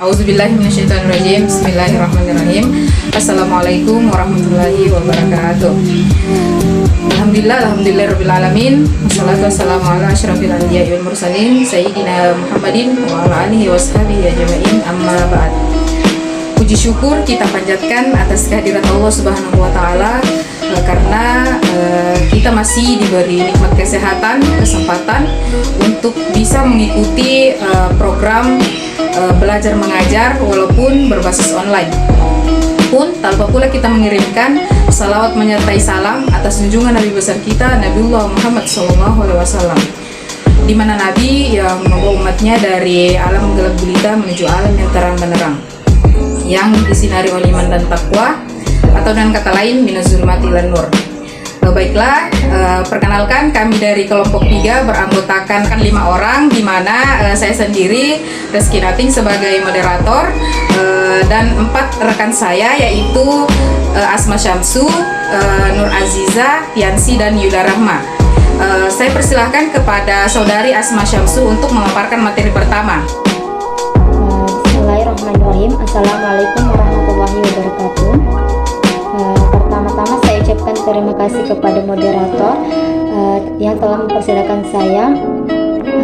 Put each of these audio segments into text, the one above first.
Auzubillahiminasyaitonirrajim. Bismillahirrahmanirrahim. Assalamualaikum warahmatullahi wabarakatuh. Alhamdulillahirrabbilalamin. Wassalatu wassalamu ala asyrafil anbiya'i wal mursalin Sayyidina Muhammadin wa ala alihi washabihi ajma'in, amma ba'd. Puji syukur kita panjatkan atas kehadirat Allah Subhanahu wa Ta'ala, karena kita masih diberi nikmat kesehatan, kesempatan untuk bisa mengikuti program belajar mengajar walaupun berbasis online. Pun tanpa pula kita mengirimkan salawat menyertai salam atas junjungan Nabi besar kita Nabiullah Muhammad SAW, di mana Nabi yang membawa umatnya dari alam gelap gulita menuju alam yang terang benderang, yang disinari oleh iman dan takwa, atau dengan kata lain minaz zulmati ilan nur. Baiklah, perkenalkan, kami dari kelompok 3 beranggotakan 5 orang, di mana saya sendiri Reski Nating sebagai moderator, dan 4 rekan saya yaitu Asma Syamsu, Nur Aziza, Yansi, dan Yuda Rahma. Saya persilahkan kepada saudari Asma Syamsu untuk memaparkan materi pertama. Bismillahirrahmanirrahim. Assalamualaikum warahmatullahi wabarakatuh. Pertama-tama saya ucapkan terima kasih kepada moderator yang telah mempersilahkan saya.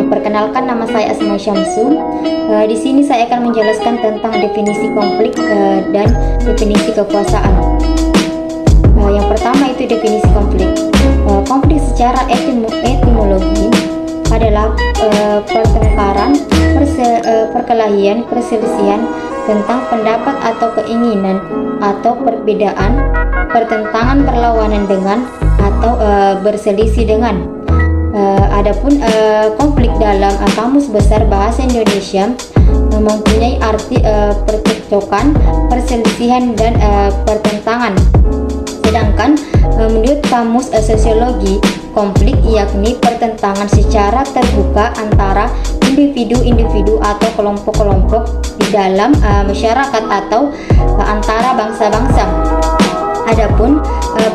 Perkenalkan, nama saya Asma Syamsu. Di sini saya akan menjelaskan tentang definisi konflik dan definisi kekuasaan. Yang pertama itu definisi konflik. Konflik secara etimologi adalah pertengkaran, perkelahian, perselisihan tentang pendapat atau keinginan atau perbedaan, pertentangan, berlawanan dengan atau berselisih dengan. Adapun konflik dalam Kamus Besar Bahasa Indonesia mempunyai arti percekcokan, perselisihan, dan pertentangan. Sedangkan menurut Kamus Sosiologi, konflik yakni pertentangan secara terbuka antara individu-individu atau kelompok-kelompok di dalam masyarakat atau antara bangsa-bangsa. Adapun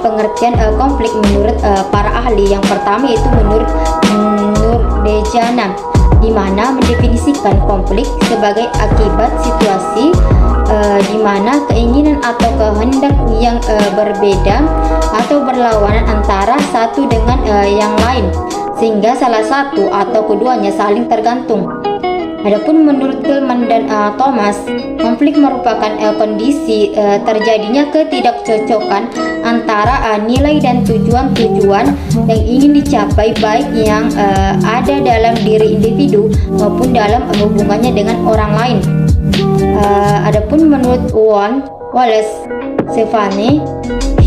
pengertian konflik menurut para ahli, yang pertama yaitu menurut Nurdejana, di mana mendefinisikan konflik sebagai akibat situasi di mana keinginan atau kehendak yang berbeda atau berlawanan antara satu dengan yang lain, sehingga salah satu atau keduanya saling tergantung. Adapun menurut Gilman dan Thomas, konflik merupakan kondisi terjadinya ketidakcocokan antara nilai dan tujuan-tujuan yang ingin dicapai, baik yang ada dalam diri individu maupun dalam hubungannya dengan orang lain. Adapun menurut Wallace, Stefani,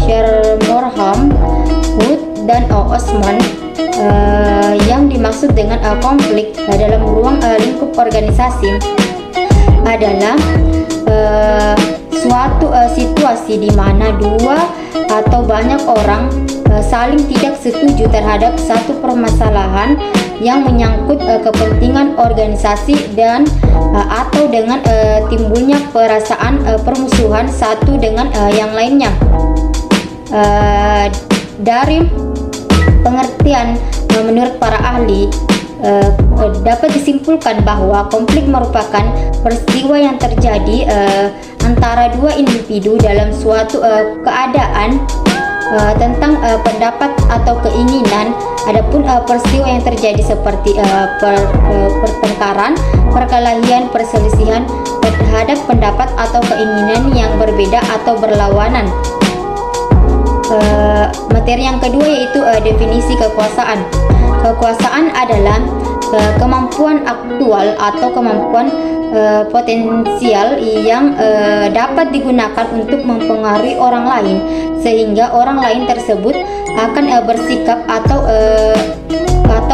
Shermorham, Wood, dan Osman, yang dimaksud dengan konflik dalam ruang lingkup organisasi adalah suatu situasi di mana dua atau banyak orang saling tidak setuju terhadap satu permasalahan yang menyangkut kepentingan organisasi dan atau dengan timbulnya perasaan permusuhan satu dengan yang lainnya. Dari pengertian menurut para ahli, dapat disimpulkan bahwa konflik merupakan peristiwa yang terjadi antara dua individu dalam suatu keadaan tentang pendapat atau keinginan. Adapun peristiwa yang terjadi seperti pertengkaran, perkelahian, perselisihan terhadap pendapat atau keinginan yang berbeda atau berlawanan. Materi yang kedua yaitu definisi kekuasaan. Kekuasaan adalah kemampuan aktual atau kemampuan potensial yang dapat digunakan untuk mempengaruhi orang lain, sehingga orang lain tersebut akan bersikap atau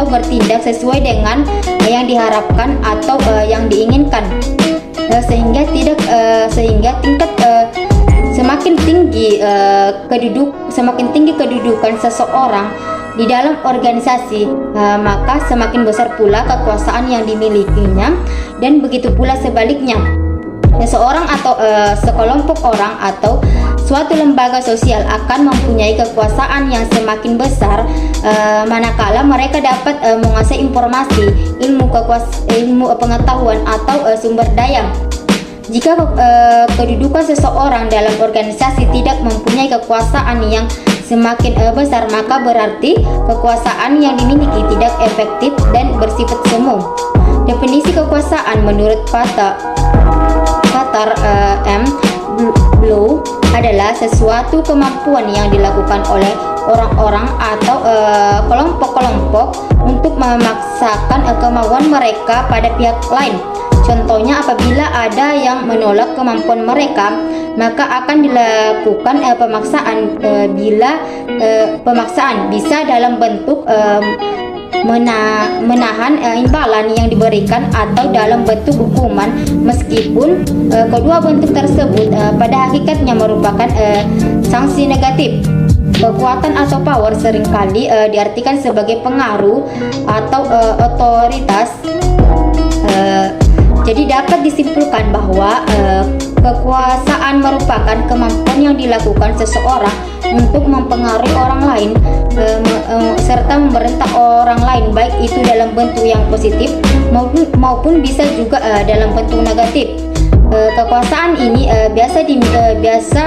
bertindak sesuai dengan yang diharapkan atau yang diinginkan, sehingga tingkat semakin tinggi kedudukan seseorang di dalam organisasi, maka semakin besar pula kekuasaan yang dimilikinya, dan begitu pula sebaliknya. Seseorang atau sekelompok orang atau suatu lembaga sosial akan mempunyai kekuasaan yang semakin besar manakala mereka dapat menguasai informasi, ilmu pengetahuan atau sumber daya. Jika kedudukan seseorang dalam organisasi tidak mempunyai kekuasaan yang semakin besar, maka berarti kekuasaan yang dimiliki tidak efektif dan bersifat semu. Definisi kekuasaan menurut Pater M. Blow adalah sesuatu kemampuan yang dilakukan oleh orang-orang atau kelompok-kelompok untuk memaksakan kemauan mereka pada pihak lain. Contohnya, apabila ada yang menolak kemampuan mereka, maka akan dilakukan pemaksaan. Bila pemaksaan bisa dalam bentuk menahan imbalan yang diberikan atau dalam bentuk hukuman, meskipun kedua bentuk tersebut pada hakikatnya merupakan sanksi negatif. Kekuatan atau power seringkali diartikan sebagai pengaruh atau otoritas. Jadi dapat disimpulkan bahwa kekuasaan merupakan kemampuan yang dilakukan seseorang untuk mempengaruhi orang lain serta memerintah orang lain, baik itu dalam bentuk yang positif maupun bisa juga dalam bentuk negatif. Kekuasaan ini biasa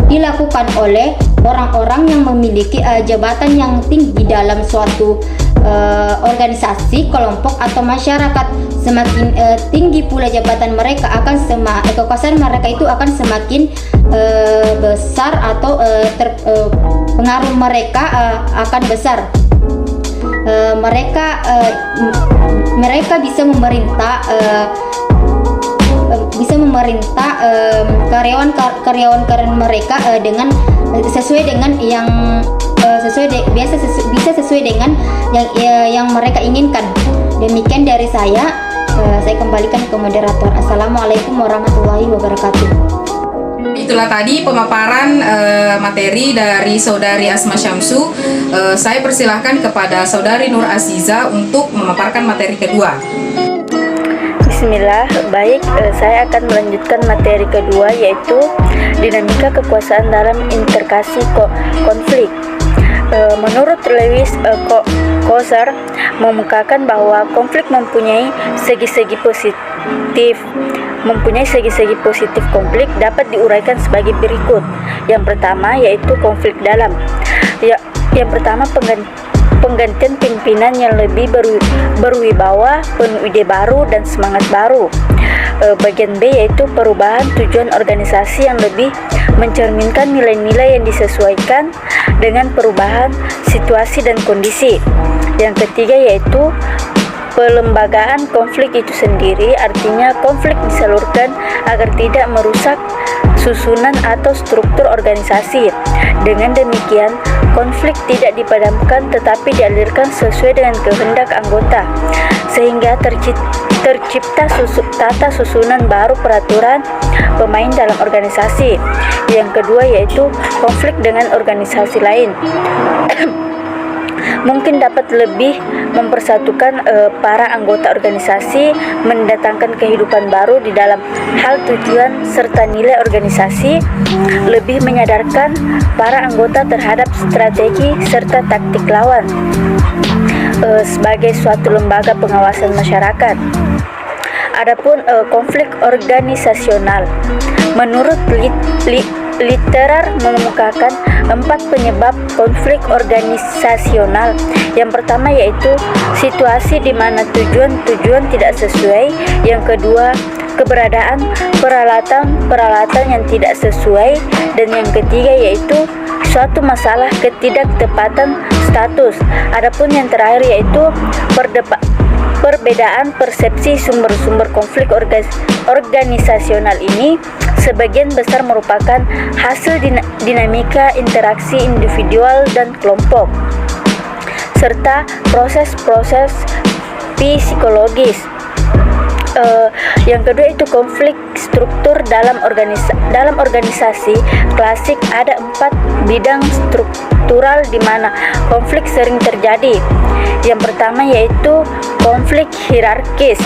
dilakukan oleh orang-orang yang memiliki jabatan yang tinggi dalam suatu organisasi, kelompok atau masyarakat. Semakin tinggi pula jabatan mereka, kekuasaan mereka itu akan semakin besar atau pengaruh mereka akan besar. Mereka bisa memerintah karyawan mereka dengan sesuai dengan yang sesuai dengan yang mereka inginkan. Demikian dari saya. Saya kembalikan ke moderator. Assalamualaikum warahmatullahi wabarakatuh. Itulah tadi pemaparan materi dari Saudari Asma Syamsu. Saya persilahkan kepada Saudari Nur Aziza untuk memaparkan materi kedua. Bismillah, baik, saya akan melanjutkan materi kedua, yaitu dinamika kekuasaan dalam interkasi konflik. Menurut Lewis Coser mengemukakan bahwa konflik mempunyai segi-segi positif konflik dapat diuraikan sebagai berikut. Yang pertama yaitu konflik dalam. Yang pertama penggantian pimpinan yang lebih berwibawa, penuh ide baru dan semangat baru. Bagian B yaitu perubahan tujuan organisasi yang lebih mencerminkan nilai-nilai yang disesuaikan dengan perubahan situasi dan kondisi. Yang ketiga yaitu pelembagaan konflik itu sendiri, artinya konflik disalurkan agar tidak merusak susunan atau struktur organisasi. Dengan demikian, konflik tidak dipadamkan tetapi dialirkan sesuai dengan kehendak anggota, sehingga tercipta tata susunan baru peraturan pemain dalam organisasi. Yang kedua yaitu konflik dengan organisasi lain. Mungkin dapat lebih mempersatukan para anggota organisasi, mendatangkan kehidupan baru di dalam hal tujuan serta nilai organisasi, lebih menyadarkan para anggota terhadap strategi serta taktik lawan sebagai suatu lembaga pengawasan masyarakat. Adapun konflik organisasional, menurut Litterer mengemukakan 4 penyebab konflik organisasional. Yang pertama yaitu situasi di mana tujuan tidak sesuai. Yang kedua, keberadaan peralatan yang tidak sesuai. Dan yang ketiga yaitu suatu masalah ketidaktepatan status. Adapun yang terakhir yaitu perbedaan persepsi. Sumber-sumber konflik organisasional ini sebagian besar merupakan hasil dinamika interaksi individual dan kelompok, serta proses-proses psikologis. Yang kedua itu konflik struktur dalam organisasi klasik. Ada 4 bidang struktural di mana konflik sering terjadi. Yang pertama yaitu konflik hierarkis.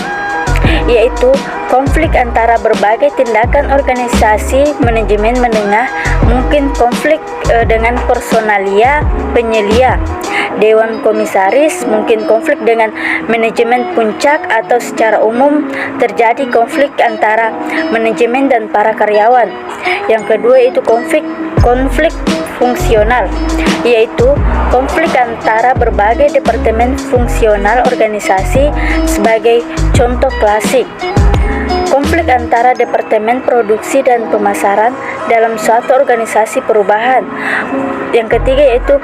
yaitu konflik antara berbagai tindakan organisasi manajemen menengah, mungkin konflik dengan personalia penyelia dewan komisaris, mungkin konflik dengan manajemen puncak, atau secara umum terjadi konflik antara manajemen dan para karyawan. Yang kedua itu konflik fungsional, yaitu konflik antara berbagai departemen fungsional organisasi. Sebagai contoh klasik, konflik antara departemen produksi dan pemasaran dalam suatu organisasi perubahan. Yang ketiga yaitu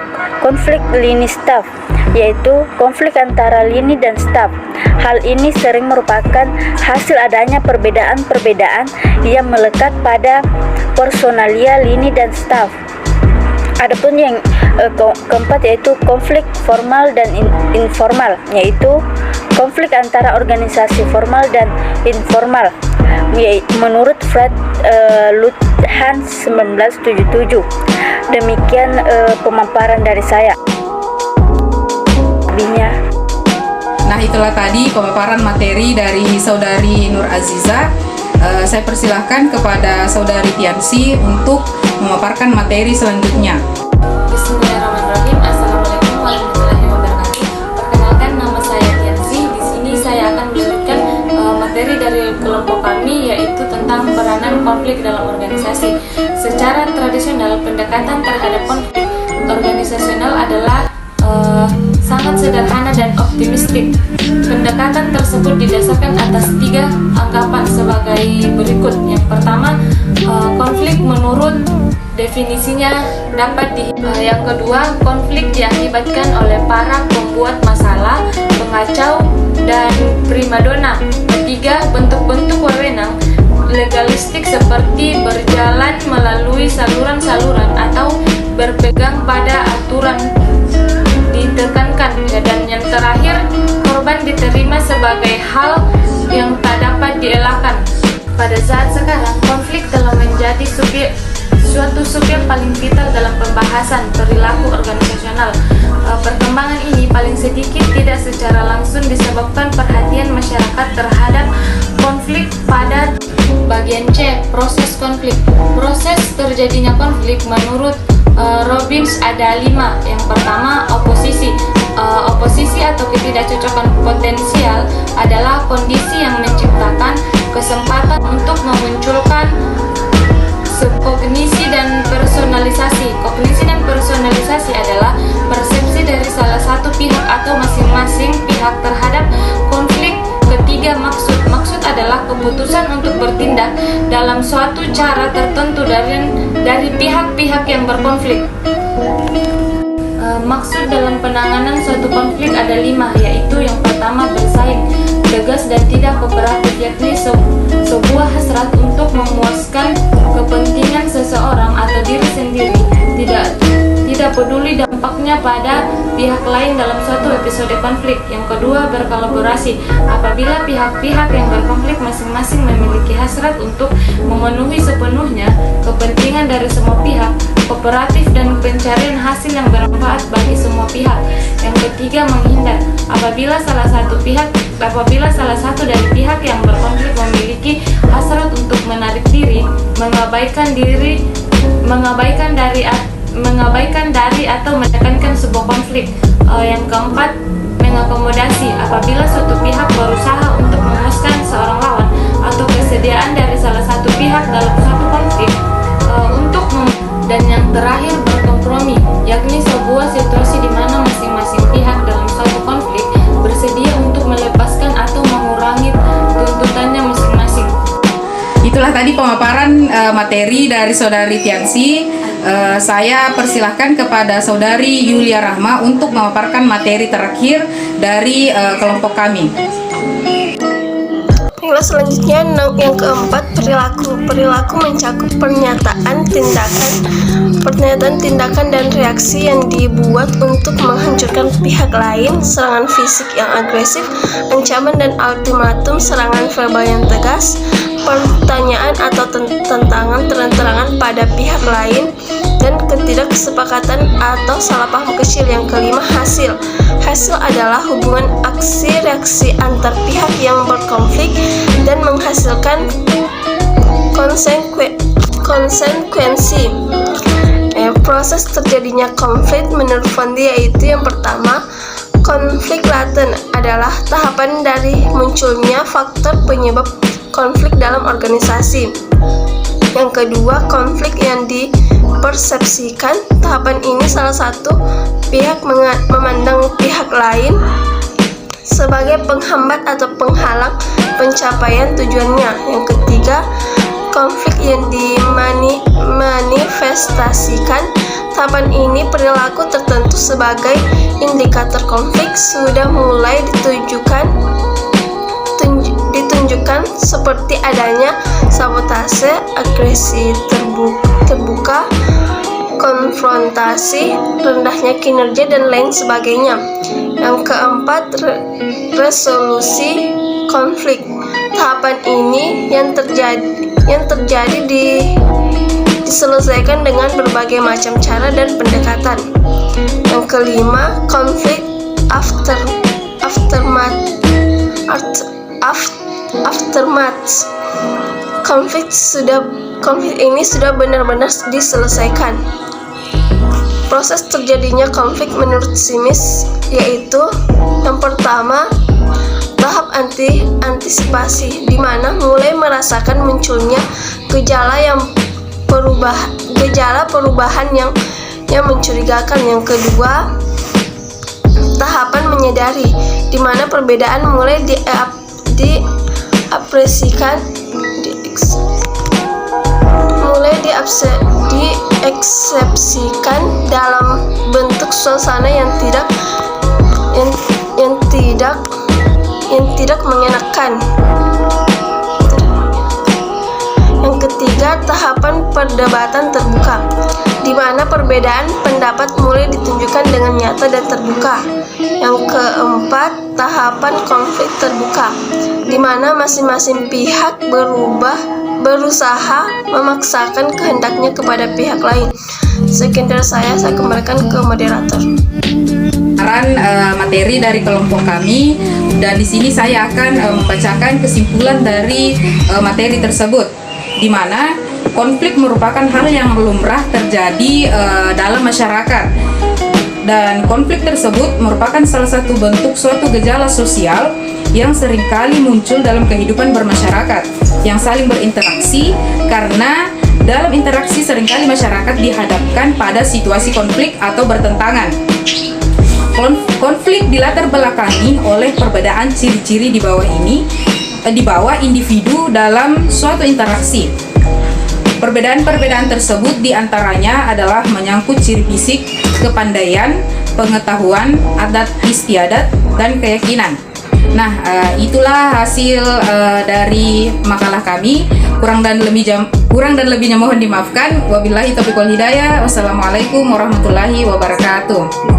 konflik lini staf, yaitu konflik antara lini dan staf. Hal ini sering merupakan hasil adanya perbedaan-perbedaan yang melekat pada personalia lini dan staf. Adapun yang keempat yaitu konflik formal dan informal, yaitu konflik antara organisasi formal dan informal. Menurut Fred Luthans 1977. Demikian pemaparan dari saya. Nah, itulah tadi pemaparan materi dari Saudari Nur Aziza. Saya persilahkan kepada Saudari Tiansi untuk memaparkan materi selanjutnya. Bismillahirrahmanirrahim. Assalamualaikum warahmatullahi wabarakatuh. Perkenalkan, nama saya Tiansi. Di sini saya akan melanjutkan materi dari kelompok kami, yaitu tentang peranan konflik dalam organisasi. Secara tradisional, pendekatan terhadap konflik organisasional adalah sangat sederhana dan optimistik. Pendekatan tersebut didasarkan atas 3 anggapan sebagai berikut. Yang pertama, konflik menurut definisinya dapat yang kedua, konflik diakibatkan oleh para pembuat masalah, pengacau, dan primadona. Ketiga, bentuk-bentuk wewenang legalistik seperti berjalan melalui saluran-saluran atau berpegang pada aturan ditekankan. Dan yang terakhir, korban diterima sebagai hal yang tak dapat dielakkan. Pada saat sekarang, konflik telah menjadi suatu subjek paling vital dalam pembahasan perilaku organisasional. Perkembangan ini paling sedikit tidak secara langsung disebabkan perhatian masyarakat terhadap konflik. Pada bagian C, proses konflik. Proses terjadinya konflik menurut Robbins ada 5. Yang pertama, oposisi. Oposisi atau ketidakcocokan potensial adalah kondisi yang menciptakan kesempatan untuk memunculkan kognisi dan personalisasi. Kognisi dan personalisasi adalah persepsi dari salah satu pihak atau masing-masing pihak terhadap konflik. Ketiga, maksud. Maksud adalah keputusan untuk bertindak dalam suatu cara tertentu dari pihak-pihak yang berkonflik. Maksud dalam penanganan suatu konflik ada 5, yaitu yang pertama, bersaing, tegas dan tidak kooperatif, yakni sebuah hasrat untuk memuaskan kepentingan seseorang atau diri sendiri, tidak peduli dampaknya pada pihak lain dalam suatu episode konflik. Yang kedua, berkolaborasi. Apabila pihak-pihak yang berkonflik masing-masing memiliki hasrat untuk memenuhi sepenuhnya kepentingan dari semua pihak, kooperatif dan pencarian hasil yang bermanfaat bagi semua pihak. Yang ketiga, menghindar. Apabila salah satu dari pihak yang berkonflik memiliki hasrat untuk menarik diri, mengabaikan dari atau menekankan sebuah konflik. Yang keempat, mengakomodasi. Apabila suatu pihak berusaha untuk memuaskan seorang lawan atau kesediaan dari salah satu pihak dalam suatu konflik dan yang terakhir, berkompromi, yakni sebuah situasi di mana masing-masing pihak dalam suatu konflik bersedia untuk melepaskan atau mengurangi tuntutannya masing-masing. Itulah tadi pemaparan materi dari Saudari Tiansi. Saya persilahkan kepada Saudari Yulia Rahma untuk memaparkan materi terakhir dari kelompok kami. Selanjutnya yang keempat, perilaku. Perilaku mencakup pernyataan, tindakan dan reaksi yang dibuat untuk menghancurkan pihak lain, serangan fisik yang agresif, ancaman dan ultimatum, serangan verbal yang tegas, pertanyaan atau tentangan terang-terangan pada pihak lain, dan ketidaksepakatan atau salah paham kecil. Yang kelima, hasil. Hasil adalah hubungan aksi-reaksi antar pihak yang berkonflik dan menghasilkan konsekuensi. Proses terjadinya konflik menurut Fondi yaitu yang pertama, konflik laten adalah tahapan dari munculnya faktor penyebab konflik dalam organisasi. Yang kedua, konflik yang dipersepsikan. Tahapan ini salah satu pihak memandang pihak lain sebagai penghambat atau penghalang pencapaian tujuannya. Yang ketiga, konflik yang dimanifestasikan. Tahapan ini perilaku tertentu sebagai indikator konflik sudah mulai ditunjukkan seperti adanya sabotase, agresi terbuka, konfrontasi, rendahnya kinerja dan lain sebagainya. Yang keempat, resolusi konflik. Tahapan ini yang terjadi diselesaikan dengan berbagai macam cara dan pendekatan. Yang kelima, konflik aftermath. Konflik ini sudah benar-benar diselesaikan. Proses terjadinya konflik menurut Simis yaitu yang pertama, tahap antisipasi, di mana mulai merasakan munculnya gejala perubahan yang mencurigakan. Yang kedua, tahapan menyadari, di mana perbedaan mulai dieksepsikan dalam bentuk suasana yang tidak mengenakan. Yang ketiga, tahapan perdebatan terbuka, di mana perbedaan pendapat mulai ditunjukkan dengan nyata dan terbuka. Yang keempat, tahapan konflik terbuka, di mana masing-masing pihak berusaha memaksakan kehendaknya kepada pihak lain. Sekian dari saya kembalikan ke moderator. Materi dari kelompok kami, dan di sini saya akan membacakan kesimpulan dari materi tersebut, di mana konflik merupakan hal yang lumrah terjadi dalam masyarakat, dan konflik tersebut merupakan salah satu bentuk suatu gejala sosial yang seringkali muncul dalam kehidupan bermasyarakat yang saling berinteraksi, karena dalam interaksi seringkali masyarakat dihadapkan pada situasi konflik atau bertentangan. Konflik dilatar belakangi oleh perbedaan ciri-ciri di bawah individu dalam suatu interaksi. Perbedaan-perbedaan tersebut diantaranya adalah menyangkut ciri fisik, kepandaian, pengetahuan, adat istiadat, dan keyakinan. Nah, itulah hasil dari makalah kami. Kurang dan lebihnya mohon dimaafkan. Wabillahi taufiq wal hidayah. Wassalamualaikum warahmatullahi wabarakatuh.